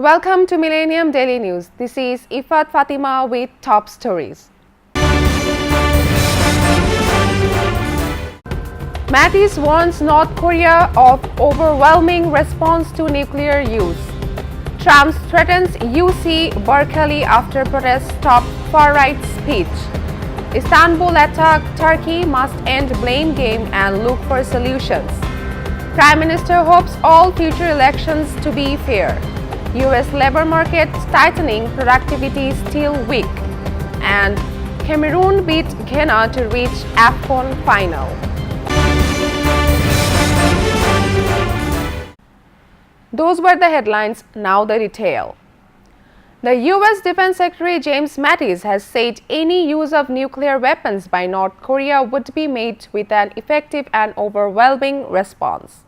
Welcome to Millennium Daily News. This is Ifat Fatima with top stories. Mattis warns North Korea of overwhelming response to nuclear use. Trump threatens UC Berkeley after protests stop far-right speech. Istanbul attack, Turkey must end blame game and look for solutions. Prime Minister hopes all future elections to be fair. US labor market tightening, productivity still weak. And Cameroon beat Ghana to reach AFCON final. Those were the headlines, now the detail. The US Defense Secretary James Mattis has said any use of nuclear weapons by North Korea would be met with an effective and overwhelming response.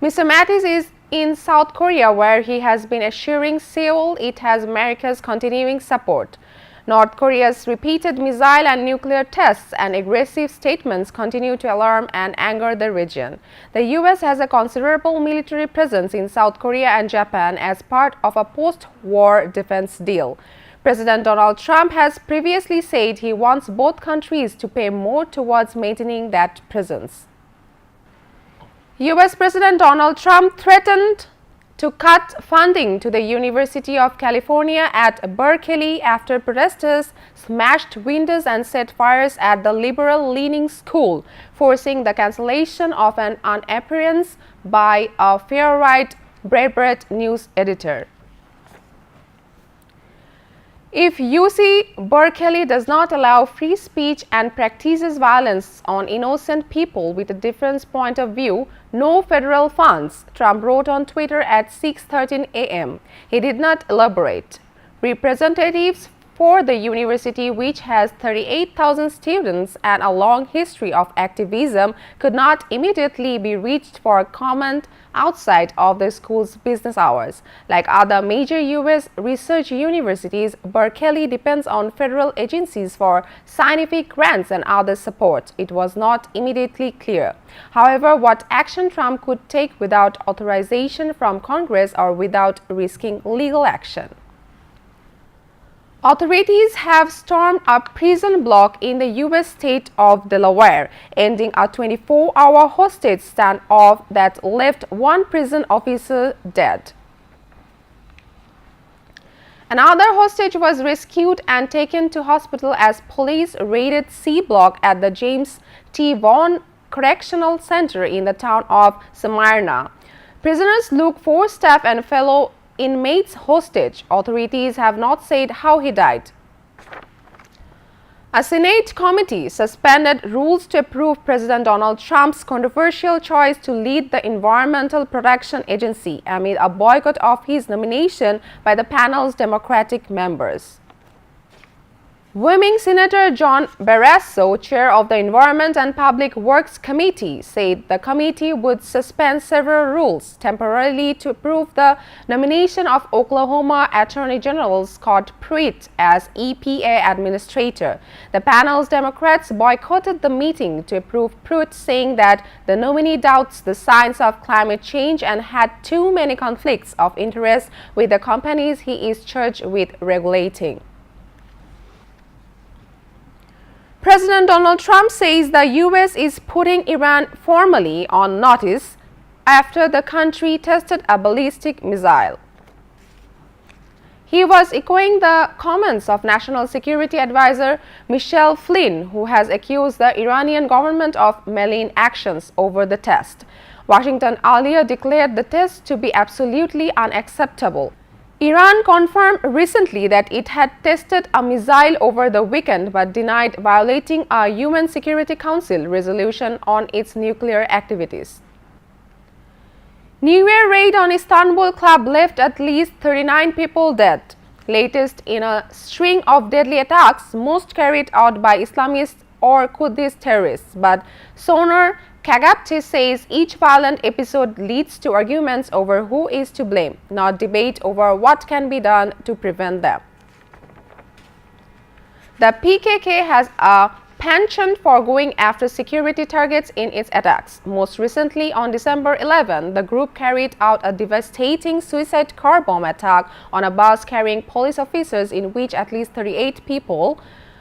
Mr. Mattis is in South Korea, where he has been assuring Seoul it has America's continuing support. North Korea's repeated missile and nuclear tests and aggressive statements continue to alarm and anger the region. The US has a considerable military presence in South Korea and Japan as part of a post-war defense deal. President Donald Trump has previously said he wants both countries to pay more towards maintaining that presence. US President Donald Trump threatened to cut funding to the University of California at Berkeley after protesters smashed windows and set fires at the liberal-leaning school, forcing the cancellation of an appearance by a far-right Breitbart news editor. If UC Berkeley does not allow free speech and practices violence on innocent people with a different point of view, no federal funds, Trump wrote on Twitter at 6:13 a.m. He did not elaborate. Representatives for the university, which has 38,000 students and a long history of activism, could not immediately be reached for comment outside of the school's business hours. Like other major U.S. research universities, Berkeley depends on federal agencies for scientific grants and other support. It was not immediately clear, however, what action Trump could take without authorization from Congress or without risking legal action. Authorities have stormed a prison block in the U.S. state of Delaware, ending a 24-hour hostage standoff that left one prison officer dead. Another hostage was rescued and taken to hospital as police raided C block at the James T. Vaughn Correctional Center in the town of Smyrna. Prisoners look for staff and fellow inmates hostage. Authorities have not said how he died. A Senate committee suspended rules to approve President Donald Trump's controversial choice to lead the Environmental Protection Agency amid a boycott of his nomination by the panel's Democratic members. Wyoming Senator John Barrasso, chair of the Environment and Public Works Committee, said the committee would suspend several rules temporarily to approve the nomination of Oklahoma Attorney General Scott Pruitt as EPA administrator. The panel's Democrats boycotted the meeting to approve Pruitt, saying that the nominee doubts the science of climate change and had too many conflicts of interest with the companies he is charged with regulating. President Donald Trump says the U.S. is putting Iran formally on notice after the country tested a ballistic missile. He was echoing the comments of National Security Advisor Michael Flynn, who has accused the Iranian government of malign actions over the test. Washington earlier declared the test to be absolutely unacceptable. Iran confirmed recently that it had tested a missile over the weekend but denied violating a UN Security Council resolution on its nuclear activities. New Year raid on Istanbul club left at least 39 people dead, latest in a string of deadly attacks, most carried out by Islamist or Kurdish terrorists. But Soner Kagapti says each violent episode leads to arguments over who is to blame, not debate over what can be done to prevent them. The PKK has a penchant for going after security targets in its attacks. Most recently, on December 11, the group carried out a devastating suicide car bomb attack on a bus carrying police officers in which at least 38 people,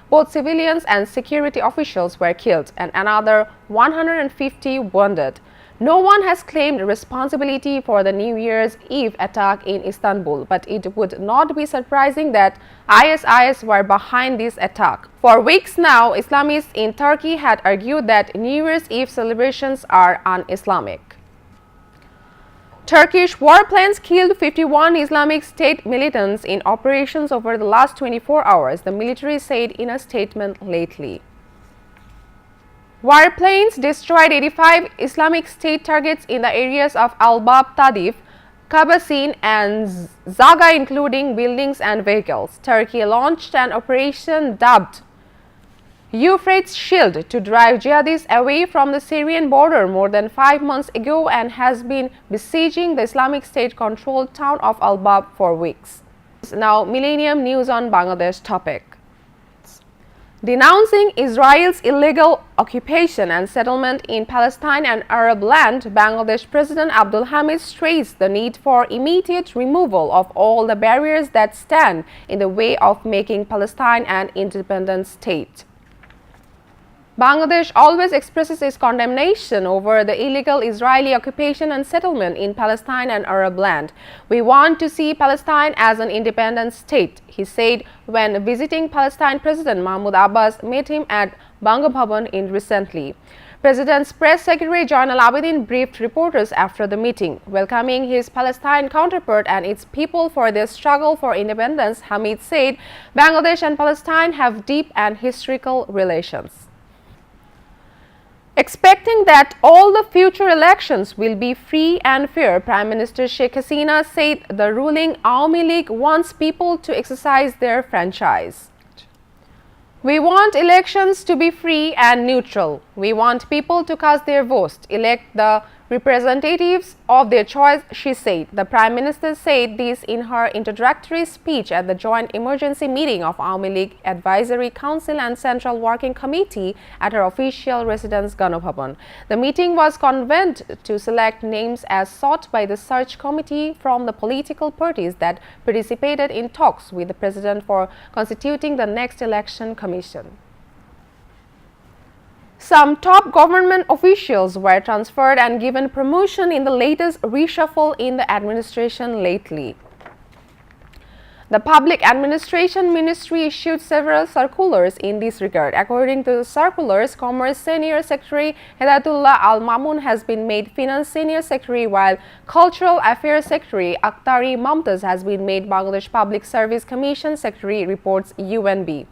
both civilians and security officials, were killed and another 150 wounded. No one has claimed responsibility for the New Year's Eve attack in Istanbul, but it would not be surprising that ISIS were behind this attack. For weeks now, Islamists in Turkey had argued that New Year's Eve celebrations are un-Islamic. Turkish warplanes killed 51 Islamic State militants in operations over the last 24 hours, the military said in a statement lately. Warplanes destroyed 85 Islamic State targets in the areas of Al-Bab, Tadif, Kabasin and Zaga, including buildings and vehicles. Turkey launched an operation dubbed Euphrates Shield to drive jihadists away from the Syrian border more than 5 months ago and has been besieging the Islamic State-controlled town of Al-Bab for weeks. Now, Millennium News on Bangladesh topic. Denouncing Israel's illegal occupation and settlement in Palestine and Arab land, Bangladesh President Abdul Hamid stressed the need for immediate removal of all the barriers that stand in the way of making Palestine an independent state. Bangladesh always expresses its condemnation over the illegal Israeli occupation and settlement in Palestine and Arab land. We want to see Palestine as an independent state, he said when visiting Palestine President Mahmoud Abbas met him at Bangabhavan in recently. President's press secretary Joynal Abidin briefed reporters after the meeting. Welcoming his Palestine counterpart and its people for their struggle for independence, Hamid said Bangladesh and Palestine have deep and historical relations. Expecting that all the future elections will be free and fair, Prime Minister Sheikh Hasina said the ruling Awami League wants people to exercise their franchise. We want elections to be free and neutral. We want people to cast their votes, elect the representatives of their choice, she said. The Prime Minister said this in her introductory speech at the joint emergency meeting of Awami League Advisory Council and Central Working Committee at her official residence Ganabhavan. The meeting was convened to select names as sought by the search committee from the political parties that participated in talks with the President for constituting the next election commission. Some top government officials were transferred and given promotion in the latest reshuffle in the administration lately. The Public Administration Ministry issued several circulars in this regard. According to the circulars, Commerce Senior Secretary Hidayatullah Al-Mamun has been made Finance Senior Secretary, while Cultural Affairs Secretary Akhtari Mumtaz has been made Bangladesh Public Service Commission Secretary, reports UNB.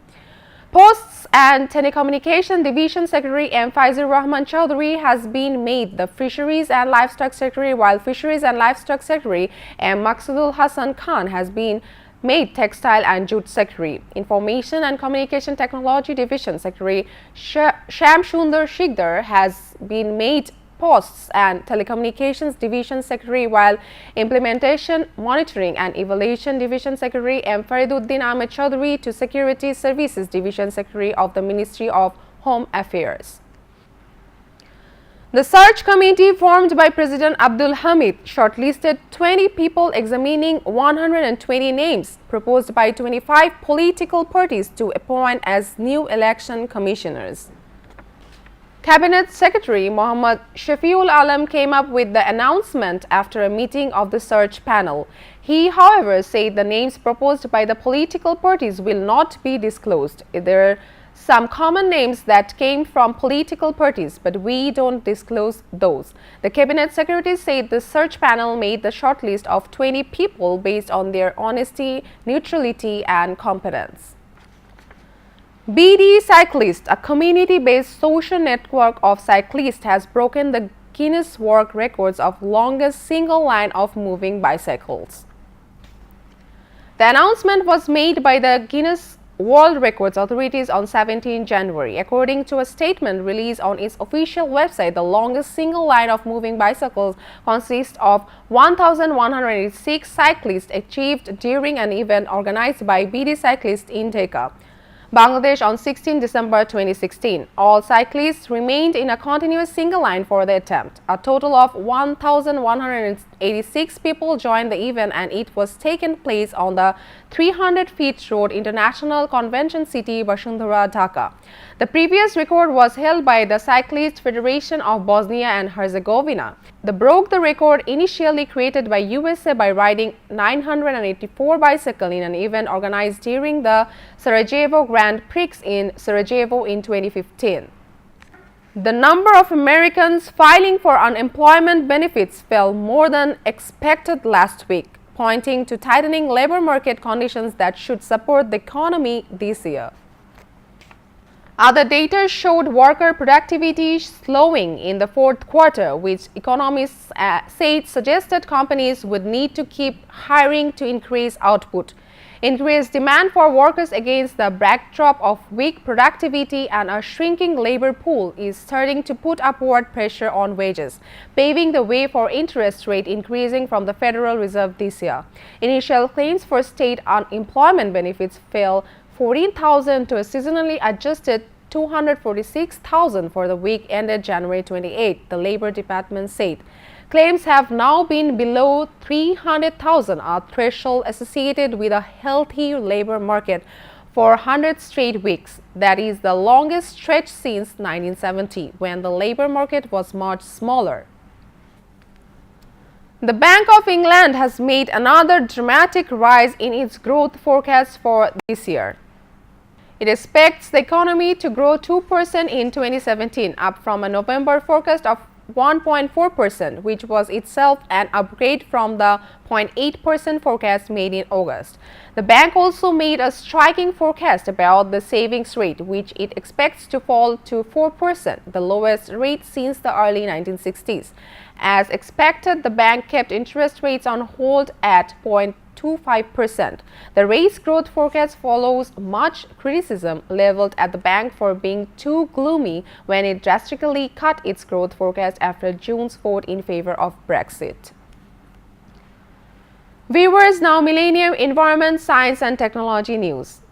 Posts and Telecommunication Division Secretary M. Faizur Rahman Chowdhury has been made the Fisheries and Livestock Secretary, while Fisheries and Livestock Secretary M. Maksudul Hassan Khan has been made Textile and Jute Secretary. Information and Communication Technology Division Secretary Shamsundar Shikdar has been made Posts and Telecommunications Division Secretary, while Implementation, Monitoring and Evaluation Division Secretary M. Fariduddin Ahmed Chowdhury to Security Services Division Secretary of the Ministry of Home Affairs. The search committee formed by President Abdul Hamid shortlisted 20 people examining 120 names proposed by 25 political parties to appoint as new election commissioners. Cabinet Secretary Mohammad Shafiul Alam came up with the announcement after a meeting of the search panel. He, however, said the names proposed by the political parties will not be disclosed. There are some common names that came from political parties, but we don't disclose those. The Cabinet Secretary said the search panel made the shortlist of 20 people based on their honesty, neutrality, and competence. BD Cyclist, a community-based social network of cyclists, has broken the Guinness World Records of longest single line of moving bicycles. The announcement was made by the Guinness World Records authorities on 17 January. According to a statement released on its official website, the longest single line of moving bicycles consists of 1,186 cyclists achieved during an event organized by BD Cyclists in Dhaka. Bangladesh on 16 December 2016. All cyclists remained in a continuous single line for the attempt. A total of 1,186 people joined the event, and it was taken place on the 300 feet road International Convention City, Basundhara, Dhaka. The previous record was held by the Cyclist Federation of Bosnia and Herzegovina. They broke the record initially created by USA by riding 984 bicycles in an event organized during the Sarajevo Grand Prix in Sarajevo in 2015. The number of Americans filing for unemployment benefits fell more than expected last week, pointing to tightening labor market conditions that should support the economy this year. Other data showed worker productivity slowing in the fourth quarter, which economists said suggested companies would need to keep hiring to increase output. Increased demand for workers against the backdrop of weak productivity and a shrinking labor pool is starting to put upward pressure on wages, paving the way for interest rate increasing from the Federal Reserve this year. Initial claims for state unemployment benefits fell 14,000 to a seasonally adjusted 246,000 for the week ended January 28, the Labor Department said. Claims have now been below 300,000, a threshold associated with a healthy labor market, for 100 straight weeks. That is the longest stretch since 1970, when the labor market was much smaller. The Bank of England has made another dramatic rise in its growth forecast for this year. It expects the economy to grow 2% in 2017, up from a November forecast of 1.4%, which was itself an upgrade from the 0.8% forecast made in August. The bank also made a striking forecast about the savings rate, which it expects to fall to 4%, the lowest rate since the early 1960s. As expected, the bank kept interest rates on hold at 0.25%. The raised growth forecast follows much criticism leveled at the bank for being too gloomy when it drastically cut its growth forecast after June's vote in favor of Brexit. Viewers, now Millennium Environment, Science and Technology News.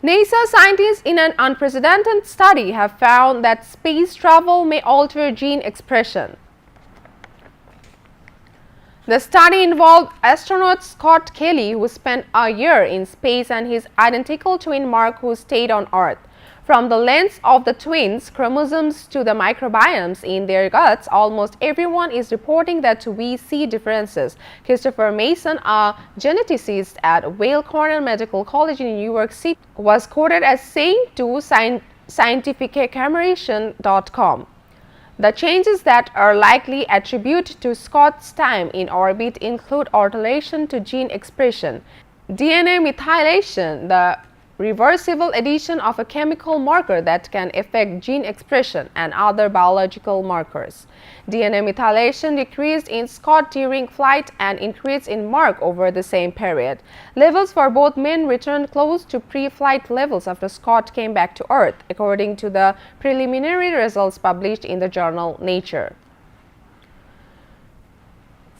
NASA scientists in an unprecedented study have found that space travel may alter gene expression. The study involved astronaut Scott Kelly, who spent a year in space, and his identical twin Mark, who stayed on Earth. From the length of the twins' chromosomes to the microbiomes in their guts, almost everyone is reporting that we see differences. Christopher Mason, a geneticist at Weill Cornell Medical College in New York City, was quoted as saying to scientificamerition.com, "The changes that are likely attributed to Scott's time in orbit include alteration to gene expression, DNA methylation, the reversible addition of a chemical marker that can affect gene expression, and other biological markers. DNA methylation decreased in Scott during flight and increased in Mark over the same period. Levels for both men returned close to pre-flight levels after Scott came back to Earth, according to the preliminary results published in the journal Nature."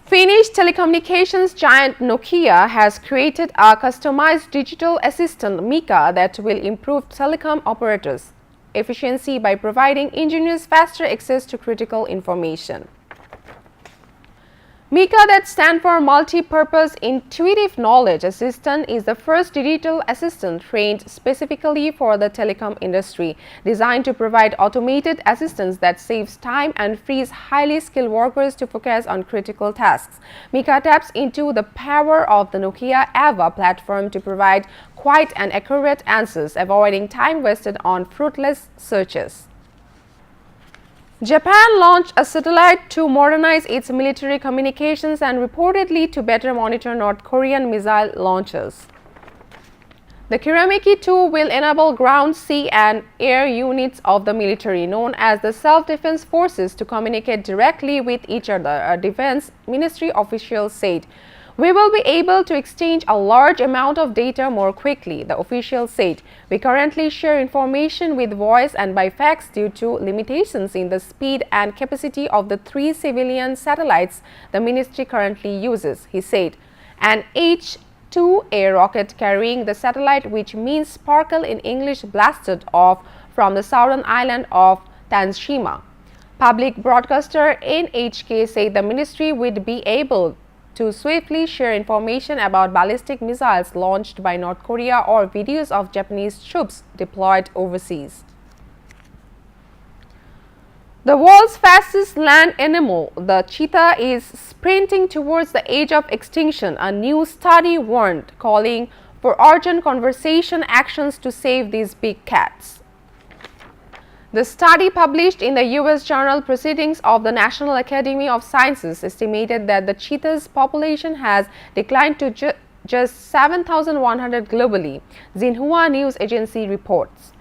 Finnish telecommunications giant Nokia has created a customized digital assistant, Mika, that will improve telecom operators' efficiency by providing engineers faster access to critical information. Mika, that stands for Multi-Purpose Intuitive Knowledge Assistant, is the first digital assistant trained specifically for the telecom industry, designed to provide automated assistance that saves time and frees highly skilled workers to focus on critical tasks. Mika taps into the power of the Nokia Ava platform to provide quick and accurate answers, avoiding time wasted on fruitless searches. Japan launched a satellite to modernize its military communications and reportedly to better monitor North Korean missile launches. The Kirameki-2 will enable ground, sea and air units of the military, known as the Self-Defense Forces, to communicate directly with each other, a Defense Ministry official said. We will be able to exchange a large amount of data more quickly, the official said. We currently share information with voice and by fax due to limitations in the speed and capacity of the 3 civilian satellites the ministry currently uses, he said. An H-2A rocket carrying the satellite, which means sparkle in English, blasted off from the southern island of Tanshima. Public broadcaster NHK said the ministry would be able to swiftly share information about ballistic missiles launched by North Korea or videos of Japanese troops deployed overseas. The world's fastest land animal, the cheetah, is sprinting towards the edge of extinction, a new study warned, calling for urgent conservation actions to save these big cats. The study, published in the U.S. journal Proceedings of the National Academy of Sciences, estimated that the cheetah's population has declined to just 7,100 globally, Xinhua news agency reports.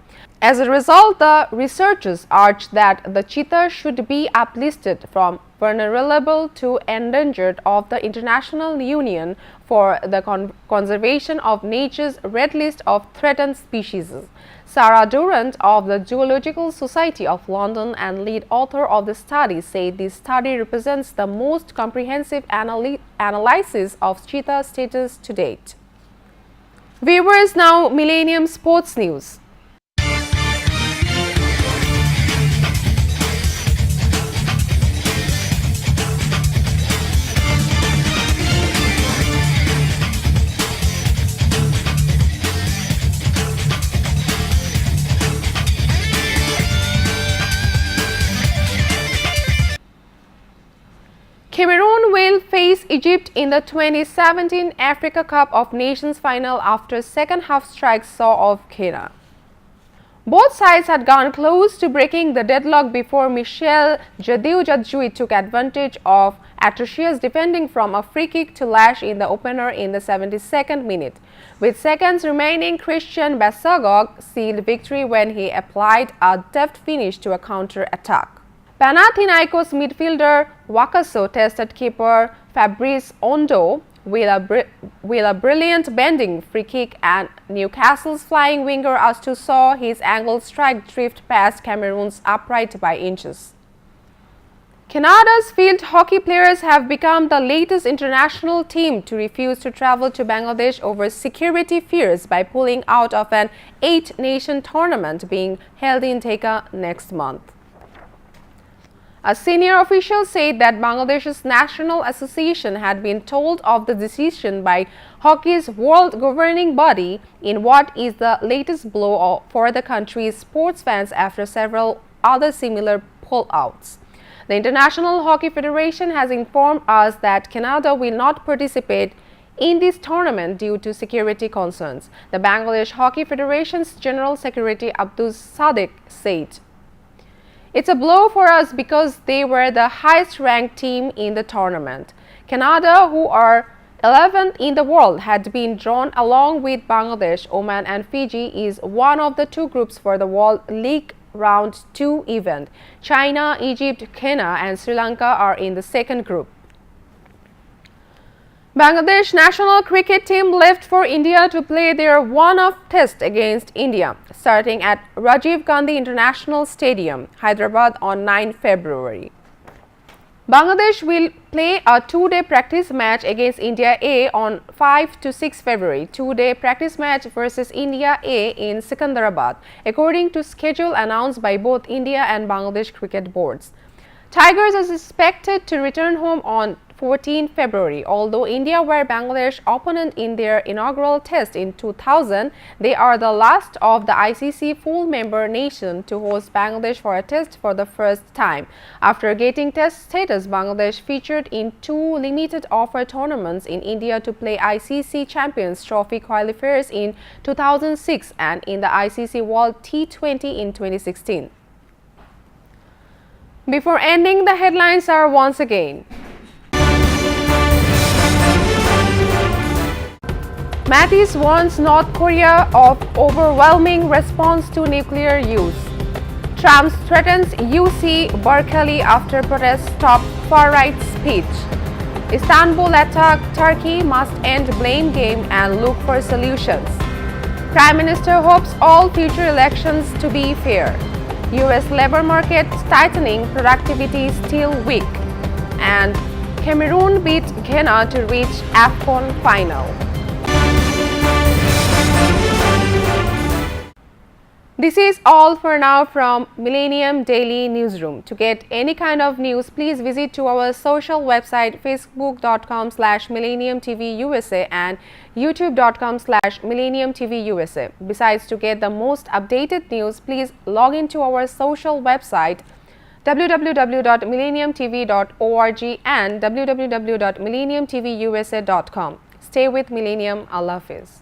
As a result, the researchers urged that the cheetah should be uplisted from vulnerable to endangered of the International Union for the Conservation of Nature's Red List of Threatened Species. Sarah Durant of the Zoological Society of London and lead author of the study said this study represents the most comprehensive analysis of cheetah status to date. Viewers, now Millennium Sports News. Cameroon will face Egypt in the 2017 Africa Cup of Nations final after second-half strikes saw off Ghana. Both sides had gone close to breaking the deadlock before Michel Djadju took advantage of atrocious defending from a free kick to lash in the opener in the 72nd minute. With seconds remaining, Christian Bassogog sealed victory when he applied a deft finish to a counter-attack. Panathinaikos midfielder Wakaso tested keeper Fabrice Ondo with a brilliant bending free kick, and Newcastle's flying winger Astu saw his angled strike drift past Cameroon's upright by inches. Canada's field hockey players have become the latest international team to refuse to travel to Bangladesh over security fears by pulling out of an 8-nation tournament being held in Dhaka next month. A senior official said that Bangladesh's National Association had been told of the decision by hockey's world governing body in what is the latest blow for the country's sports fans after several other similar pullouts. The International Hockey Federation has informed us that Canada will not participate in this tournament due to security concerns. The Bangladesh Hockey Federation's General Secretary Abdul Sadiq said, "It's a blow for us because they were the highest ranked team in the tournament. Canada, who are 11th in the world, had been drawn along with Bangladesh, Oman and Fiji is one of the 2 groups for the World League Round 2 event. China, Egypt, Kenya and Sri Lanka are in the 2nd group." Bangladesh national cricket team left for India to play their one-off test against India, starting at Rajiv Gandhi International Stadium, Hyderabad on 9 February. Bangladesh will play a 2-day practice match against India A on 5 to 6 February, 2-day practice match versus India A in Secunderabad, according to schedule announced by both India and Bangladesh cricket boards. Tigers are expected to return home on 14 February. Although India were Bangladesh opponent in their inaugural test in 2000, they are the last of the ICC full member nation to host Bangladesh for a test for the first time. After getting test status, Bangladesh featured in 2 limited offer tournaments in India to play ICC Champions Trophy qualifiers in 2006 and in the ICC World T20 in 2016. Before ending, the headlines are once again. Mattis warns North Korea of overwhelming response to nuclear use. Trump threatens UC Berkeley after protests stop far-right speech. Istanbul attack, Turkey must end blame game and look for solutions. Prime Minister hopes all future elections to be fair. US labor market tightening, productivity still weak. And Cameroon beat Ghana to reach AFCON final. This is all for now from Millennium Daily Newsroom. To get any kind of news, please visit to our social website facebook.com/MillenniumTVUSA and youtube.com/MillenniumTVUSA. Besides, to get the most updated news, please log into our social website www.millenniumtv.org and www.millenniumtvusa.com. Stay with Millennium. Allah Hafiz.